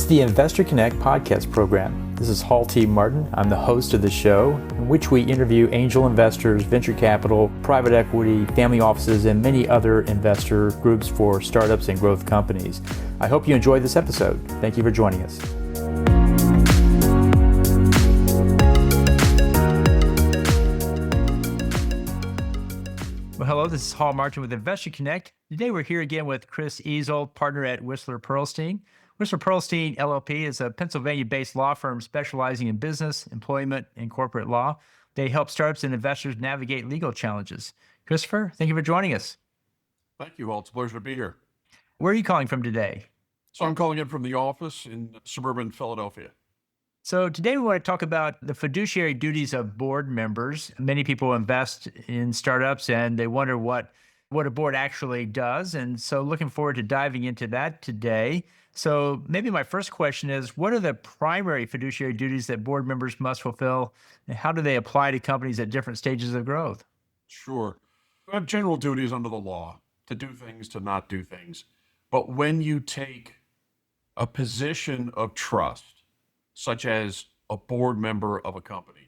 is the Investor Connect podcast program. This is Hall T. Martin. I'm the host of the show, in which we interview angel investors, venture capital, private equity, family offices, and many other investor groups for startups and growth companies. I hope you enjoyed this episode. Thank you for joining us. Well, hello, this is Hall Martin with Investor Connect. Today we're here again with Chris Easel, partner at Whistler Pearlstein. Whistler Pearlstein LLP is a Pennsylvania-based law firm specializing in business, employment, and corporate law. They help startups and investors navigate legal challenges. Christopher, thank you for joining us. Thank you, Walt. It's a pleasure to be here. Where are you calling from today? So I'm calling in from the office in suburban Philadelphia. So today we want to talk about the fiduciary duties of board members. Many people invest in startups and they wonder what a board actually does. And so looking forward to diving into that today. So maybe my first question is, what are the primary fiduciary duties that board members must fulfill, and how do they apply to companies at different stages of growth? Sure. You have general duties under the law to do things, to not do things. But when you take a position of trust, such as a board member of a company,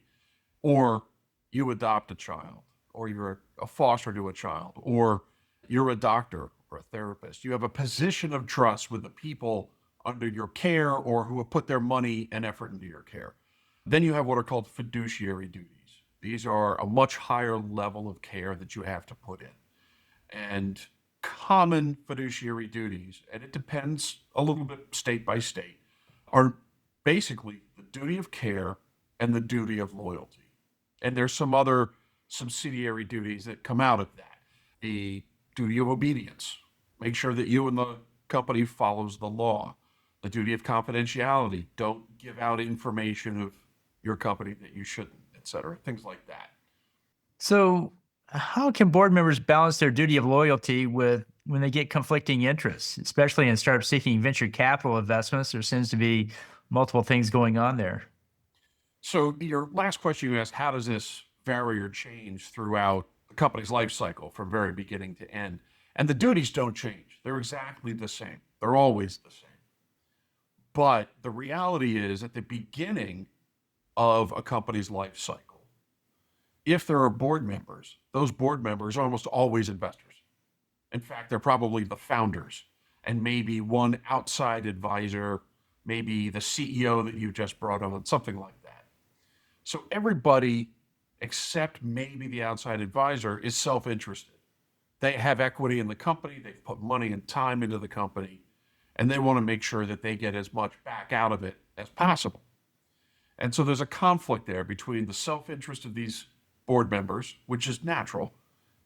or you adopt a child, or you're a foster to a child, or you're a doctor or a therapist, you have a position of trust with the people under your care or who have put their money and effort into your care. Then you have what are called fiduciary duties. These are a much higher level of care that you have to put in. And common fiduciary duties, and it depends a little bit state by state, are basically the duty of care and the duty of loyalty. And there's some other subsidiary duties that come out of that. The duty of obedience, make sure that you and the company follows the law. The duty of confidentiality, don't give out information of your company that you shouldn't, et cetera, things like that. So how can board members balance their duty of loyalty with when they get conflicting interests, especially in startups seeking venture capital investments? There seems to be multiple things going on there. So your last question you asked, how does this vary or change throughout the company's life cycle from very beginning to end? And the duties don't change. They're exactly the same. They're always the same. But the reality is at the beginning of a company's life cycle, if there are board members, those board members are almost always investors. In fact, they're probably the founders and maybe one outside advisor, maybe the CEO that you just brought on, something like that. So everybody except maybe the outside advisor is self-interested. They have equity in the company, they've put money and time into the company, and they want to make sure that they get as much back out of it as possible. And so there's a conflict there between the self-interest of these board members, which is natural,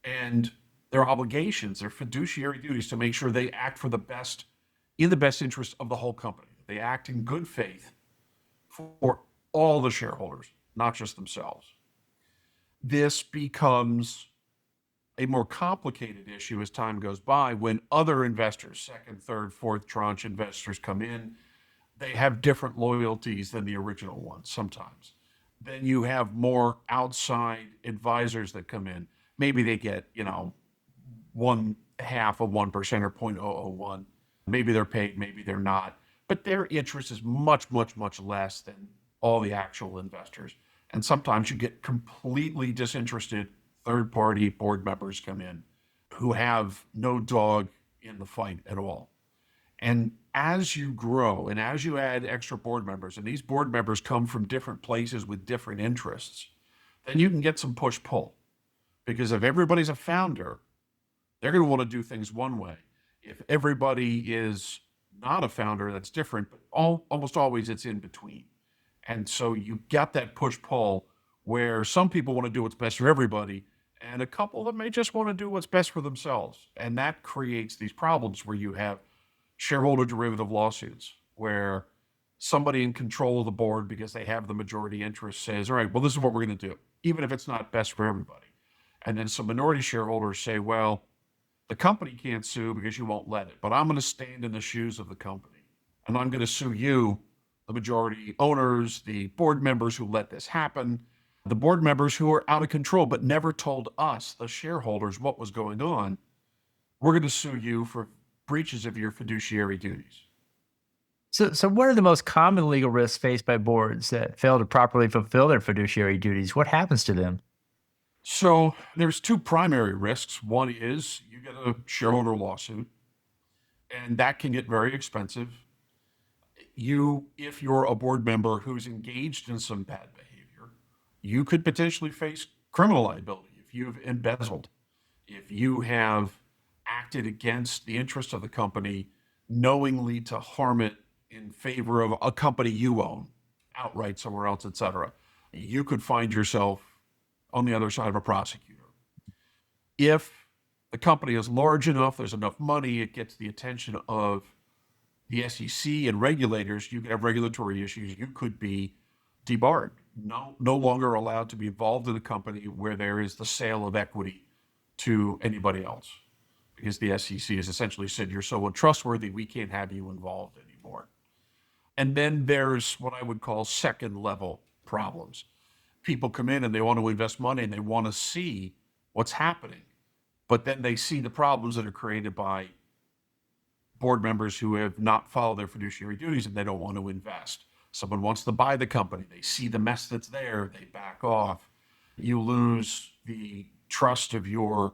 and their obligations, their fiduciary duties to make sure they act for the best, in the best interest of the whole company. They act in good faith for all the shareholders, not just themselves. This becomes a more complicated issue as time goes by when other investors, second, third, fourth tranche investors come in. They have different loyalties than the original ones sometimes. Then you have more outside advisors that come in. Maybe they get, 1/2 of 1% or 0.001. Maybe they're paid, maybe they're not. But their interest is much, much, much less than all the actual investors. And sometimes you get completely disinterested third-party board members come in who have no dog in the fight at all. And as you grow and as you add extra board members, and these board members come from different places with different interests, then you can get some push-pull. Because if everybody's a founder, they're going to want to do things one way. If everybody is not a founder, that's different, but almost always it's in between. And so you got that push-pull where some people want to do what's best for everybody, and a couple that may just want to do what's best for themselves. And that creates these problems where you have shareholder derivative lawsuits, where somebody in control of the board, because they have the majority interest, says, all right, well, this is what we're going to do, even if it's not best for everybody. And then some minority shareholders say, well, the company can't sue because you won't let it, but I'm going to stand in the shoes of the company, and I'm going to sue you, the majority owners, the board members who let this happen, the board members who are out of control but never told us, the shareholders, what was going on. We're going to sue you for breaches of your fiduciary duties. So what are the most common legal risks faced by boards that fail to properly fulfill their fiduciary duties? What happens to them? So there's two primary risks. One is you get a shareholder lawsuit, and that can get very expensive. If you're a board member who's engaged in some bad behavior, you could potentially face criminal liability if you've embezzled, if you have acted against the interest of the company knowingly to harm it in favor of a company you own outright somewhere else, etc. You could find yourself on the other side of a prosecutor. If the company is large enough, there's enough money, it gets the attention of the SEC and regulators, you could have regulatory issues. You could be debarred, no longer allowed to be involved in a company where there is the sale of equity to anybody else, because the SEC has essentially said you're so untrustworthy, we can't have you involved anymore. And then there's what I would call second level problems. People come in and they want to invest money and they want to see what's happening, but then they see the problems that are created by board members who have not followed their fiduciary duties and they don't want to invest. Someone wants to buy the company, they see the mess that's there, they back off. You lose the trust of your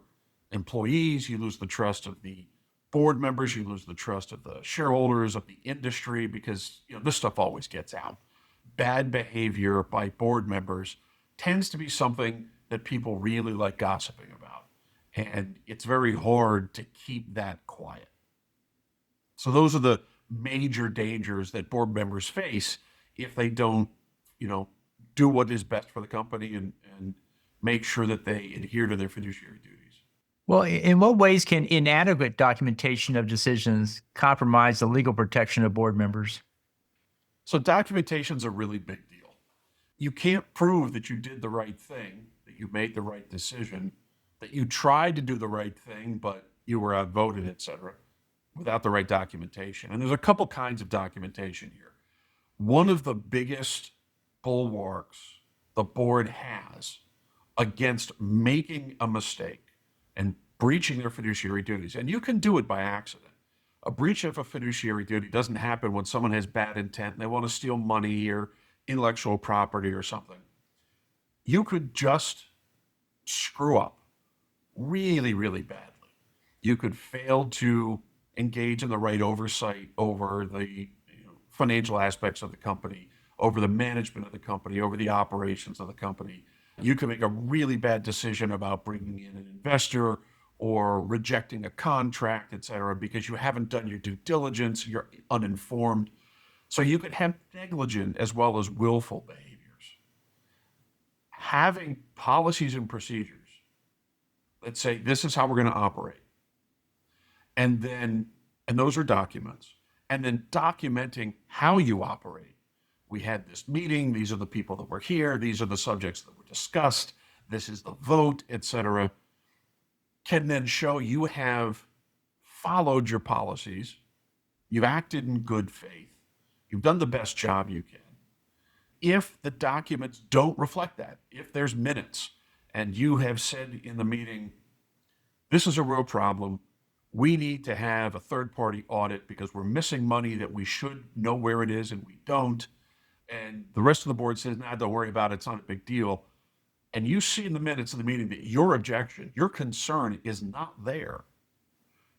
employees, you lose the trust of the board members, you lose the trust of the shareholders, of the industry, because this stuff always gets out. Bad behavior by board members tends to be something that people really like gossiping about. And it's very hard to keep that quiet. So those are the major dangers that board members face if they don't, you know, do what is best for the company and make sure that they adhere to their fiduciary duties. Well, in what ways can inadequate documentation of decisions compromise the legal protection of board members? So documentation's a really big deal. You can't prove that you did the right thing, that you made the right decision, that you tried to do the right thing, but you were outvoted, et cetera, without the right documentation. And there's a couple kinds of documentation here. One of the biggest bulwarks the board has against making a mistake and breaching their fiduciary duties, and you can do it by accident. A breach of a fiduciary duty doesn't happen when someone has bad intent and they want to steal money or intellectual property or something. You could just screw up really, really badly. You could fail to engage in the right oversight over the financial aspects of the company, over the management of the company, over the operations of the company. You could make a really bad decision about bringing in an investor or rejecting a contract, et cetera, because you haven't done your due diligence, you're uninformed. So you could have negligent as well as willful behaviors. Having policies and procedures that say this is how we're going to operate, and those are documents, and then documenting how you operate. We had this meeting, these are the people that were here, these are the subjects that were discussed, this is the vote, et cetera, can then show you have followed your policies, you've acted in good faith, you've done the best job you can. If the documents don't reflect that, if there's minutes and you have said in the meeting, this is a real problem, we need to have a third party audit because we're missing money that we should know where it is and we don't, and the rest of the board says, nah, don't worry about it, it's not a big deal, and you see in the minutes of the meeting that your objection, your concern is not there,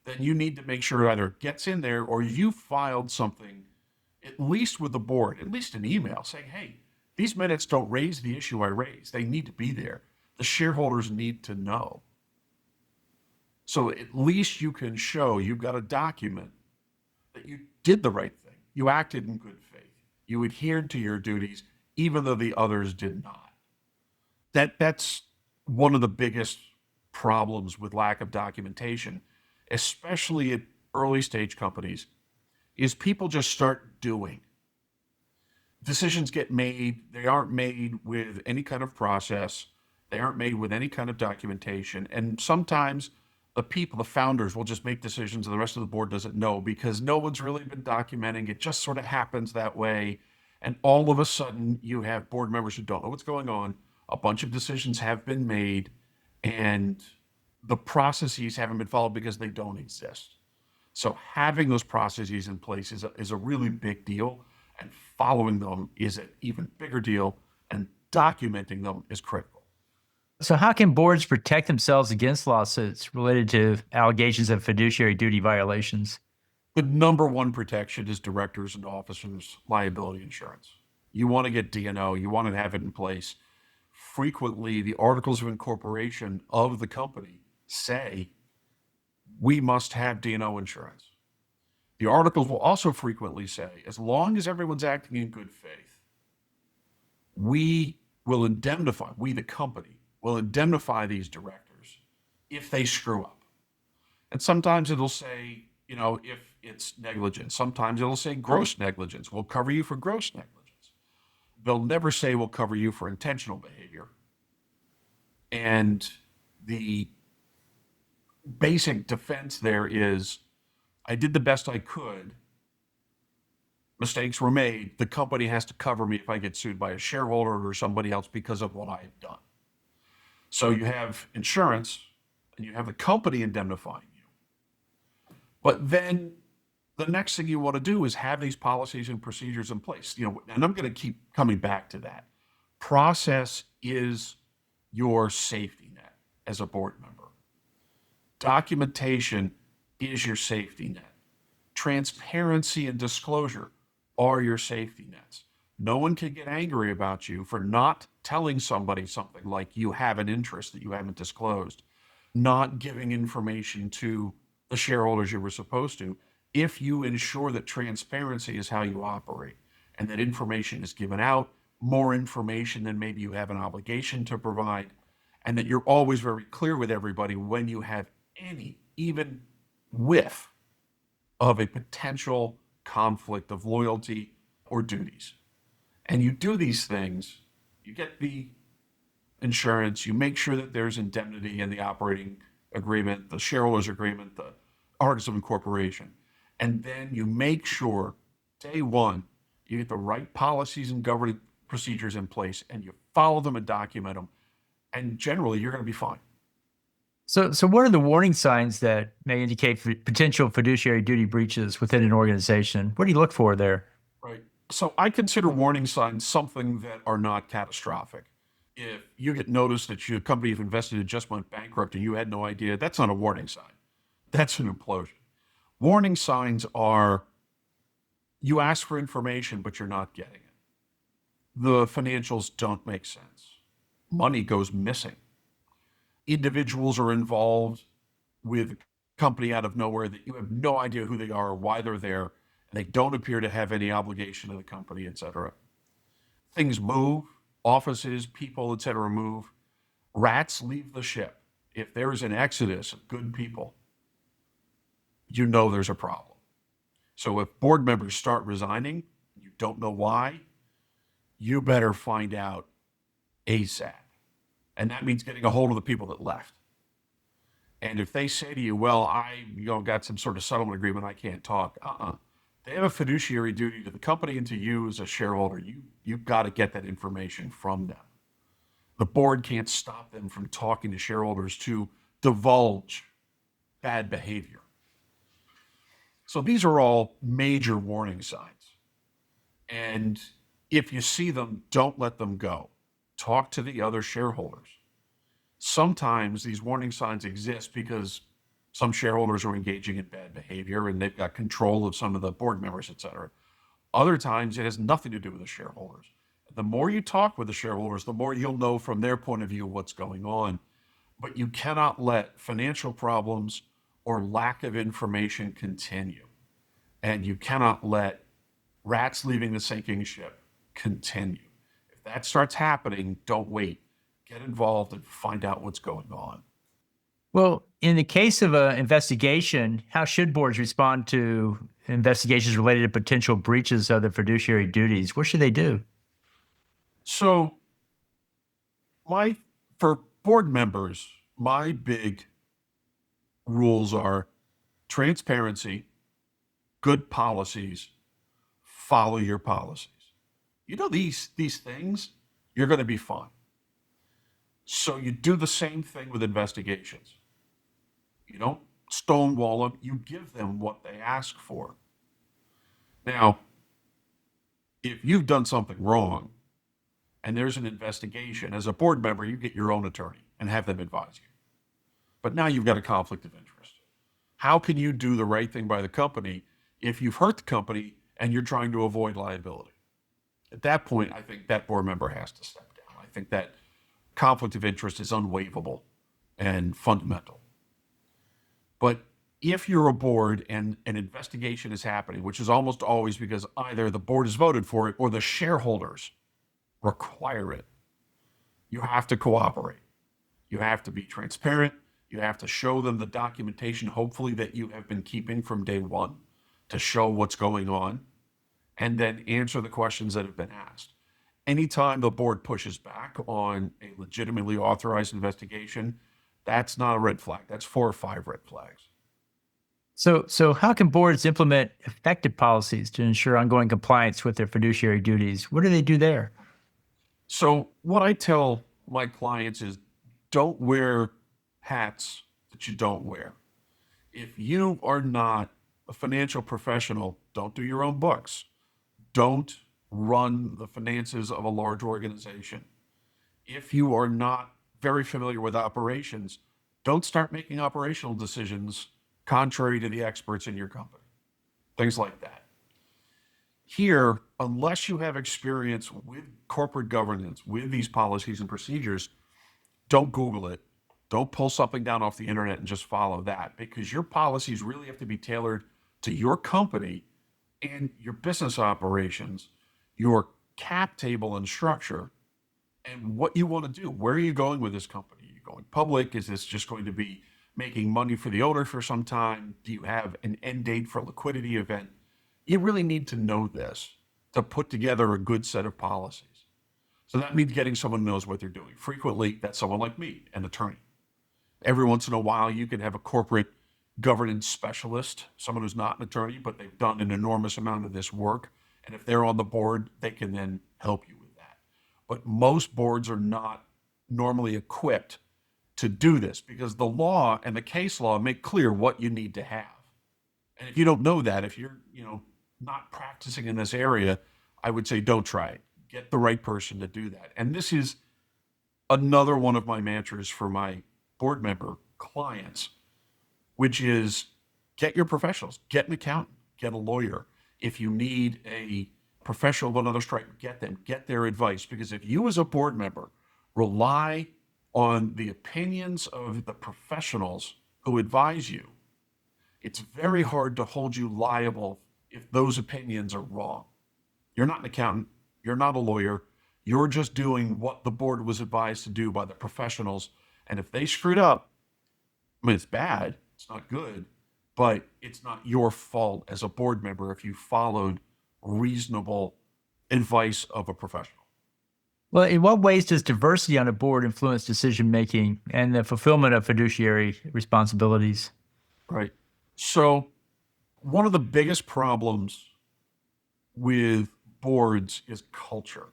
then you need to make sure it either gets in there or you filed something, at least with the board, at least an email saying, hey, these minutes don't raise the issue I raised. They need to be there. The shareholders need to know. So at least you can show you've got a document that you did the right thing. You acted in good faith. You adhered to your duties, even though the others did not. That's one of the biggest problems with lack of documentation, especially at early stage companies, is people just start doing. Decisions get made, they aren't made with any kind of process, they aren't made with any kind of documentation, and sometimes the people, the founders, will just make decisions and the rest of the board doesn't know because no one's really been documenting. It just sort of happens that way. And all of a sudden, you have board members who don't know what's going on. A bunch of decisions have been made, and the processes haven't been followed because they don't exist. So having those processes in place is a really big deal, and following them is an even bigger deal, and documenting them is critical. So, how can boards protect themselves against lawsuits related to allegations of fiduciary duty violations? The number one protection is directors and officers liability insurance. You want to get D&O, you want to have it in place. Frequently, the articles of incorporation of the company say we must have D&O insurance. The articles will also frequently say, as long as everyone's acting in good faith, we will indemnify, we the company will indemnify these directors if they screw up. And sometimes it'll say, if it's negligence. Sometimes it'll say gross negligence. We'll cover you for gross negligence. They'll never say we'll cover you for intentional behavior. And the basic defense there is I did the best I could. Mistakes were made. The company has to cover me if I get sued by a shareholder or somebody else because of what I have done. So you have insurance and you have the company indemnifying you. But then the next thing you want to do is have these policies and procedures in place. And I'm going to keep coming back to that. Process is your safety net as a board member. Documentation is your safety net. Transparency and disclosure are your safety nets. No one can get angry about you for not telling somebody something like you have an interest that you haven't disclosed, not giving information to the shareholders you were supposed to, if you ensure that transparency is how you operate and that information is given out, more information than maybe you have an obligation to provide, and that you're always very clear with everybody when you have any, even whiff of a potential conflict of loyalty or duties. And you do these things, you get the insurance, you make sure that there's indemnity in the operating agreement, the shareholders agreement, the articles of incorporation. And then you make sure day one, you get the right policies and governing procedures in place and you follow them and document them. And generally, you're going to be fine. So, what are the warning signs that may indicate potential fiduciary duty breaches within an organization? What do you look for there? Right. So I consider warning signs something that are not catastrophic. If you get notice that your company you've invested in just went bankrupt and you had no idea, that's not a warning sign. That's an implosion. Warning signs are you ask for information, but you're not getting it. The financials don't make sense. Money goes missing. Individuals are involved with a company out of nowhere that you have no idea who they are or why they're there, and they don't appear to have any obligation to the company, et cetera. Things move, offices, people, et cetera, move. Rats leave the ship. If there is an exodus of good people, you know there's a problem. So if board members start resigning, you don't know why, you better find out ASAP. And that means getting a hold of the people that left. And if they say to you, well, I got some sort of settlement agreement, I can't talk. They have a fiduciary duty to the company and to you as a shareholder. You've got to get that information from them. The board can't stop them from talking to shareholders to divulge bad behavior. So these are all major warning signs. And if you see them, don't let them go. Talk to the other shareholders. Sometimes these warning signs exist because some shareholders are engaging in bad behavior and they've got control of some of the board members, et cetera. Other times it has nothing to do with the shareholders. The more you talk with the shareholders, the more you'll know from their point of view what's going on. But you cannot let financial problems or lack of information continue. And you cannot let rats leaving the sinking ship continue. If that starts happening, don't wait. Get involved and find out what's going on. Well, in the case of an investigation, how should boards respond to investigations related to potential breaches of their fiduciary duties? What should they do? So, my for board members, my big rules are transparency, good policies, follow your policies. These things, you're going to be fine. So you do the same thing with investigations. You don't stonewall them. You give them what they ask for. Now, if you've done something wrong and there's an investigation, as a board member, you get your own attorney and have them advise you. But now you've got a conflict of interest. How can you do the right thing by the company if you've hurt the company and you're trying to avoid liability? At that point, I think that board member has to step down. I think that conflict of interest is unwaivable and fundamental. But if you're a board and an investigation is happening, which is almost always because either the board has voted for it or the shareholders require it, you have to cooperate. You have to be transparent. You have to show them the documentation, hopefully, that you have been keeping from day one to show what's going on, and then answer the questions that have been asked. Anytime the board pushes back on a legitimately authorized investigation, that's not a red flag. That's 4 or 5 red flags. So how can boards implement effective policies to ensure ongoing compliance with their fiduciary duties? What do they do there? So, what I tell my clients is don't wear hats that you don't wear. If you are not a financial professional, don't do your own books. Don't run the finances of a large organization. If you are not very familiar with operations, don't start making operational decisions contrary to the experts in your company. Things like that. Here, unless you have experience with corporate governance, with these policies and procedures, don't Google it. Don't pull something down off the internet and just follow that, because your policies really have to be tailored to your company and your business operations, your cap table and structure, and what you want to do. Where are you going with this company? Are you going public? Is this just going to be making money for the owner for some time? Do you have an end date for a liquidity event? You really need to know this to put together a good set of policies. So that means getting someone who knows what they're doing. Frequently, that's someone like me, an attorney. Every once in a while, you can have a corporate governance specialist, someone who's not an attorney, but they've done an enormous amount of this work. And if they're on the board, they can then help you with that. But most boards are not normally equipped to do this because the law and the case law make clear what you need to have. And if you don't know that, if you're, not practicing in this area, I would say don't try it. Get the right person to do that. And this is another one of my mantras for my board member clients, which is get your professionals, get an accountant, get a lawyer. If you need a professional of another stripe, get them, get their advice. Because if you as a board member rely on the opinions of the professionals who advise you, it's very hard to hold you liable if those opinions are wrong. You're not an accountant. You're not a lawyer. You're just doing what the board was advised to do by the professionals. And if they screwed up, it's bad. It's not good, but it's not your fault as a board member if you followed reasonable advice of a professional. Well, in what ways does diversity on a board influence decision making and the fulfillment of fiduciary responsibilities? Right. So, one of the biggest problems with boards is culture,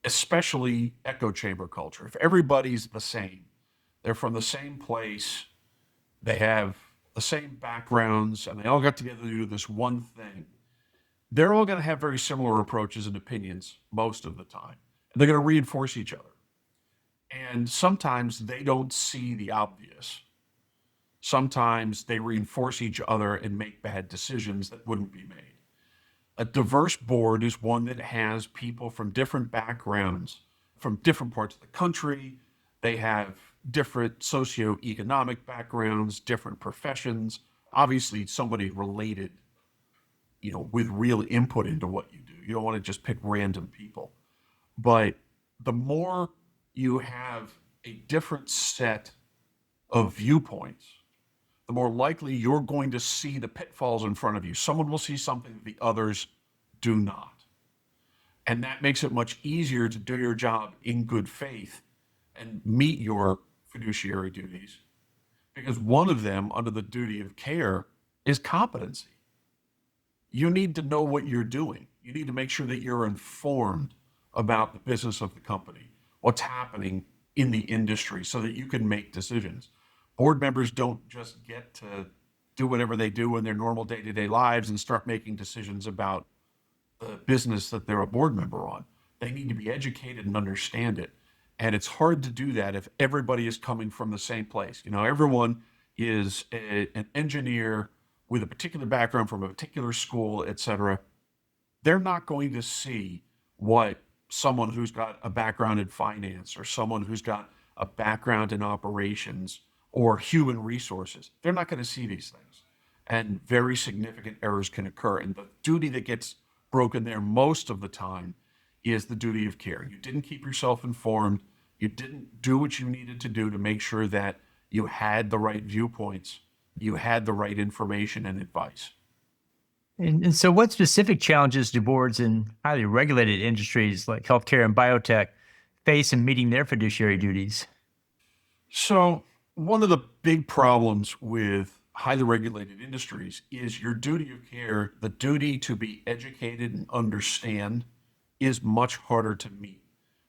especially echo chamber culture. If everybody's the same, they're from the same place, they have the same backgrounds, and they all got together to do this one thing, they're all going to have very similar approaches and opinions most of the time. And they're going to reinforce each other. And sometimes they don't see the obvious. Sometimes they reinforce each other and make bad decisions that wouldn't be made. A diverse board is one that has people from different backgrounds, from different parts of the country. They have different socioeconomic backgrounds, different professions. Obviously, somebody related, with real input into what you do. You don't want to just pick random people. But the more you have a different set of viewpoints, the more likely you're going to see the pitfalls in front of you. Someone will see something that the others do not. And that makes it much easier to do your job in good faith and meet your fiduciary duties, because one of them, under the duty of care, is competency. You need to know what you're doing. You need to make sure that you're informed about the business of the company, what's happening in the industry, so that you can make decisions. Board members don't just get to do whatever they do in their normal day-to-day lives and start making decisions about the business that they're a board member on. They need to be educated and understand it. And it's hard to do that if everybody is coming from the same place. You know, everyone is an engineer with a particular background from a particular school, et cetera. They're not going to see what someone who's got a background in finance or someone who's got a background in operations or human resources. They're not going to see these things. And very significant errors can occur. And the duty that gets broken there most of the time is the duty of care. You didn't keep yourself informed. You didn't do what you needed to do to make sure that you had the right viewpoints, you had the right information and advice. And so, what specific challenges do boards in highly regulated industries like healthcare and biotech face in meeting their fiduciary duties? So, one of the big problems with highly regulated industries is your duty of care, the duty to be educated and understand, is much harder to meet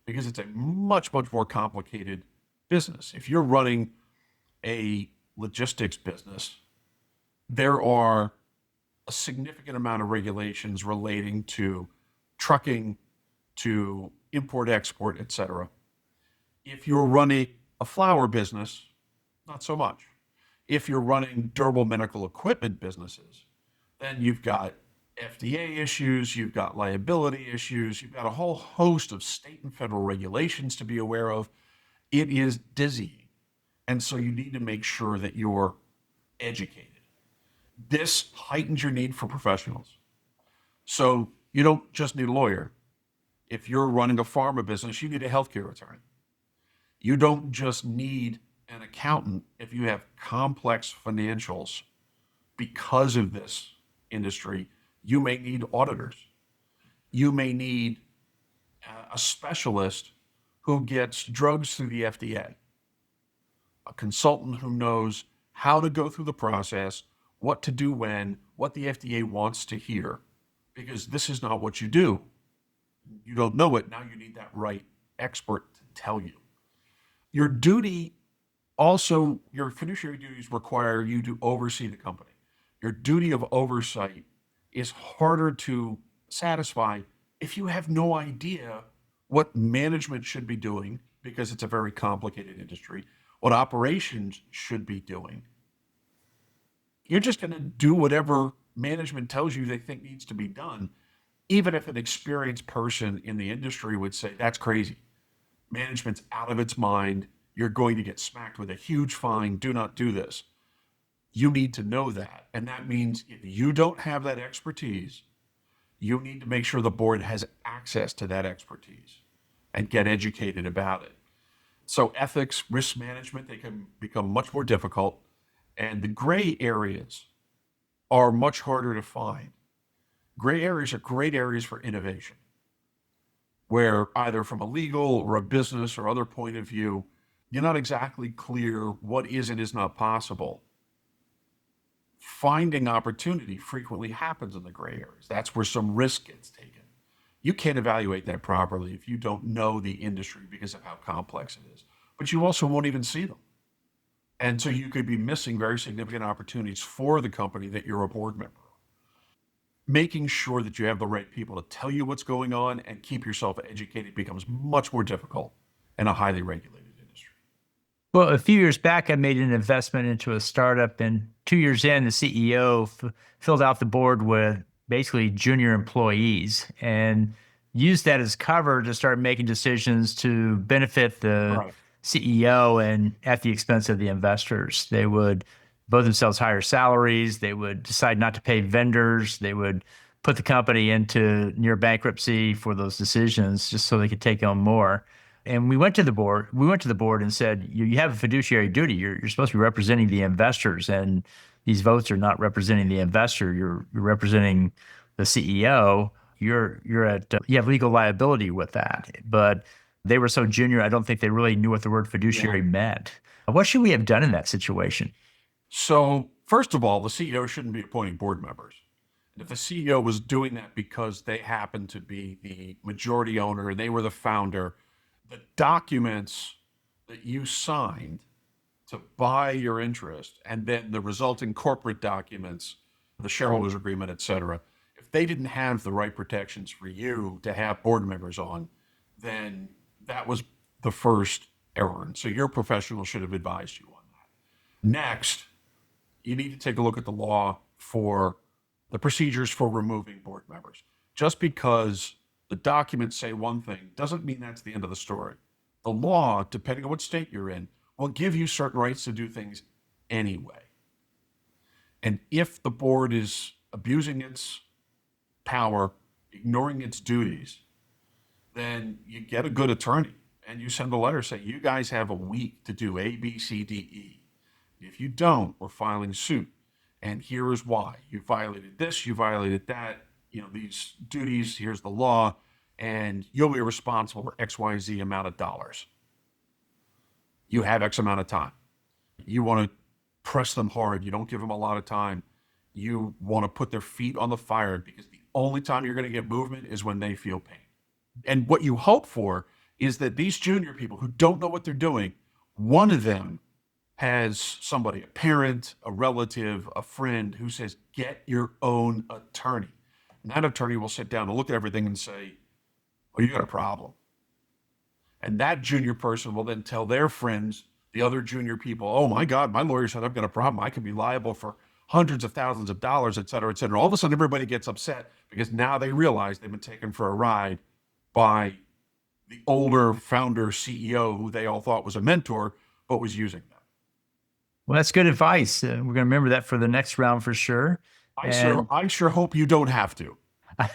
because it's a much, much more complicated business. If you're running a logistics business, there are a significant amount of regulations relating to trucking, to import, export, et cetera. If you're running a flower business, not so much. If you're running durable medical equipment businesses, then you've got FDA issues, you've got liability issues, you've got a whole host of state and federal regulations to be aware of. It is dizzying. And so you need to make sure that you're educated. This heightens your need for professionals. So you don't just need a lawyer. If you're running a pharma business, you need a healthcare attorney. You don't just need an accountant if you have complex financials. Because of this industry, you may need auditors. You may need a specialist who gets drugs through the FDA, a consultant who knows how to go through the process, what to do when, what the FDA wants to hear, because this is not what you do. You don't know it. Now you need that right expert to tell you. Your duty also, your fiduciary duties require you to oversee the company. Your duty of oversight is harder to satisfy if you have no idea what management should be doing, because it's a very complicated industry, what operations should be doing. You're just going to do whatever management tells you they think needs to be done, even if an experienced person in the industry would say, that's crazy. Management's out of its mind. You're going to get smacked with a huge fine. Do not do this. You need to know that. And that means if you don't have that expertise, you need to make sure the board has access to that expertise and get educated about it. So ethics, risk management, they can become much more difficult. And the gray areas are much harder to find. Gray areas are great areas for innovation, where either from a legal or a business or other point of view, you're not exactly clear what is and is not possible. Finding opportunity frequently happens in the gray areas. That's where some risk gets taken. You can't evaluate that properly if you don't know the industry because of how complex it is. But you also won't even see them. And so you could be missing very significant opportunities for the company that you're a board member. Making sure that you have the right people to tell you what's going on and keep yourself educated becomes much more difficult in a highly regulated industry. Well, a few years back, I made an investment into a startup, and 2 years in, the CEO filled out the board with basically junior employees and used that as cover to start making decisions to benefit the Right. CEO and at the expense of the investors. They would vote themselves higher salaries. They would decide not to pay vendors. They would put the company into near bankruptcy for those decisions just so they could take on more. And we went to the board. We went to the board and said, "You have a fiduciary duty. You're supposed to be representing the investors, and these votes are not representing the investor. You're representing the CEO. You have legal liability with that." But they were so junior, I don't think they really knew what the word Yeah. fiduciary meant. What should we have done in that situation? So, first of all, the CEO shouldn't be appointing board members. And if the CEO was doing that because they happened to be the majority owner and they were the founder, the documents that you signed to buy your interest, and then the resulting corporate documents, the shareholders agreement, et cetera, if they didn't have the right protections for you to have board members on, then that was the first error. And so your professional should have advised you on that. Next, you need to take a look at the law for the procedures for removing board members. Just because the documents say one thing doesn't mean that's the end of the story. The law, depending on what state you're in, will give you certain rights to do things anyway. And if the board is abusing its power, ignoring its duties, then you get a good attorney and you send a letter saying, you guys have a week to do A, B, C, D, E. If you don't, we're filing suit. And here is why. You violated this, you violated that, these duties, here's the law, and you'll be responsible for XYZ amount of dollars. You have X amount of time. You want to press them hard. You don't give them a lot of time. You want to put their feet on the fire, because the only time you're going to get movement is when they feel pain. And what you hope for is that these junior people who don't know what they're doing, one of them has somebody, a parent, a relative, a friend, who says, get your own attorney. And that attorney will sit down and look at everything and say, well, you got a problem. And that junior person will then tell their friends, the other junior people, oh my God, my lawyer said I've got a problem. I could be liable for hundreds of thousands of dollars, et cetera, et cetera. All of a sudden, everybody gets upset because now they realize they've been taken for a ride by the older founder CEO who they all thought was a mentor, but was using them. Well, that's good advice. We're going to remember that for the next round for sure. And I sure hope you don't have to. I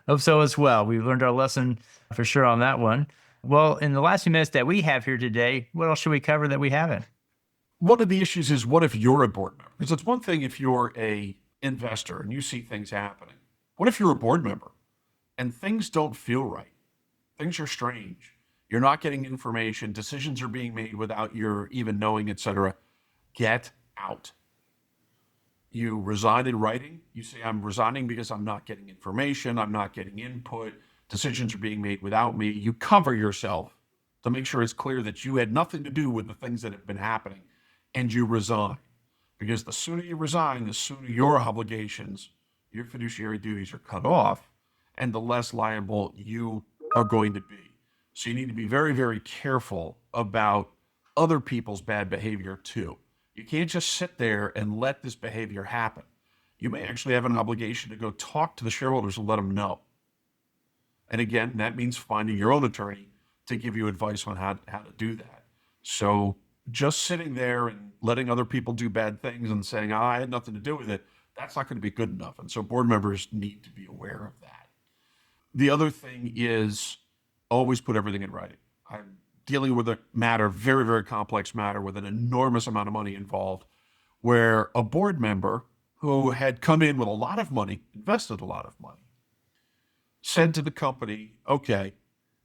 hope so as well. We've learned our lesson for sure on that one. Well, in the last few minutes that we have here today, what else should we cover that we haven't? One of the issues is, what if you're a board member? Because it's one thing if you're a investor and you see things happening. What if you're a board member and things don't feel right? Things are strange. You're not getting information. Decisions are being made without your even knowing, et cetera. Get out. You resign in writing. You say, I'm resigning because I'm not getting information. I'm not getting input. Decisions are being made without me. You cover yourself to make sure it's clear that you had nothing to do with the things that have been happening, and you resign. Because the sooner you resign, the sooner your obligations, your fiduciary duties are cut off, and the less liable you are going to be. So you need to be very, very careful about other people's bad behavior too. You can't just sit there and let this behavior happen. You may actually have an obligation to go talk to the shareholders and let them know. And again, that means finding your own attorney to give you advice on how to do that. So just sitting there and letting other people do bad things and saying, oh, I had nothing to do with it, that's not going to be good enough. And so board members need to be aware of that. The other thing is, always put everything in writing. I'm dealing with a matter, very, very complex matter with an enormous amount of money involved, where a board member who had come in with a lot of money, invested a lot of money, said to the company, okay,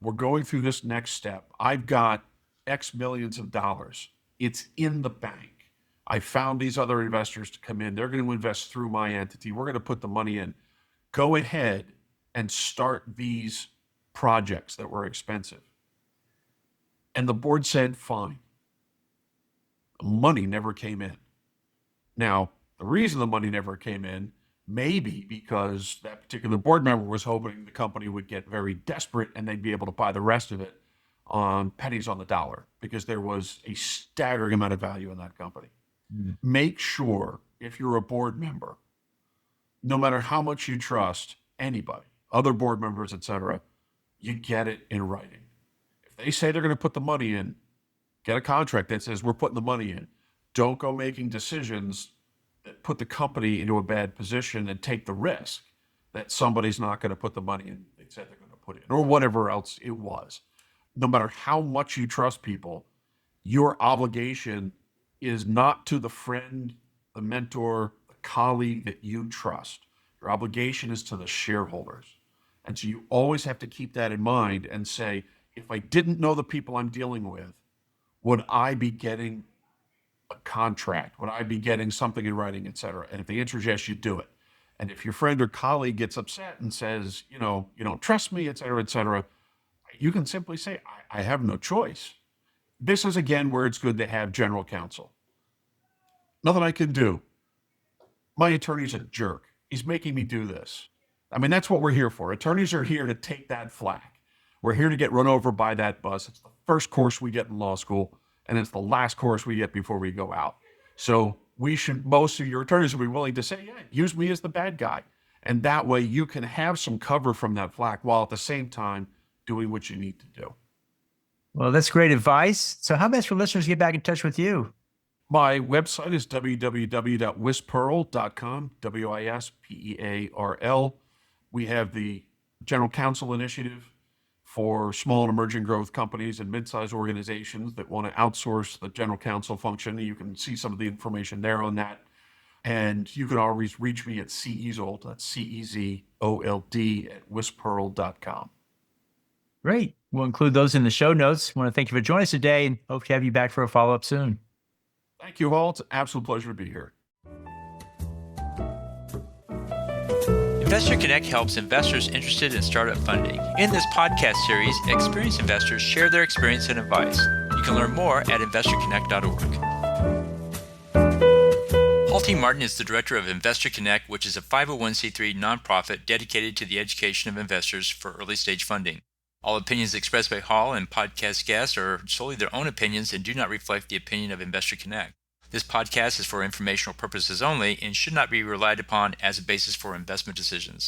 we're going through this next step. I've got X millions of dollars. It's in the bank. I found these other investors to come in. They're going to invest through my entity. We're going to put the money in. Go ahead and start these projects that were expensive. And the board said, fine. Money never came in. Now, the reason the money never came in may be because that particular board member was hoping the company would get very desperate and they'd be able to buy the rest of it on pennies on the dollar, because there was a staggering amount of value in that company. Make sure, if you're a board member, no matter how much you trust anybody, other board members, et cetera, you get it in writing. If they say they're going to put the money in, get a contract that says we're putting the money in. Don't go making decisions that put the company into a bad position and take the risk that somebody's not going to put the money in they said they're going to put in, or whatever else it was. No matter how much you trust people, your obligation is not to the friend, the mentor, the colleague that you trust. Your obligation is to the shareholders. And so you always have to keep that in mind and say, if I didn't know the people I'm dealing with, would I be getting a contract? Would I be getting something in writing, et cetera? And if the answer is yes, you do it. And if your friend or colleague gets upset and says, you don't trust me, et cetera, you can simply say, I have no choice. This is again where it's good to have general counsel. Nothing I can do. My attorney's a jerk. He's making me do this. I mean, that's what we're here for. Attorneys are here to take that flack. We're here to get run over by that bus. It's the first course we get in law school, and it's the last course we get before we go out. So most of your attorneys will be willing to say, yeah, use me as the bad guy. And that way you can have some cover from that flack while at the same time doing what you need to do. Well, that's great advice. So how best for listeners to get back in touch with you? My website is www.wisperl.com, Wispearl. We have the General Counsel Initiative for small and emerging growth companies and mid-sized organizations that want to outsource the general counsel function. You can see some of the information there on that. And you can always reach me at CEZOLD, that's CEZOLD at wisperl.com. Great. We'll include those in the show notes. I want to thank you for joining us today and hope to have you back for a follow-up soon. Thank you all. It's an absolute pleasure to be here. Investor Connect helps investors interested in startup funding. In this podcast series, experienced investors share their experience and advice. You can learn more at investorconnect.org. Paul T. Martin is the director of Investor Connect, which is a 501c3 nonprofit dedicated to the education of investors for early-stage funding. All opinions expressed by Hall and podcast guests are solely their own opinions and do not reflect the opinion of Investor Connect. This podcast is for informational purposes only and should not be relied upon as a basis for investment decisions.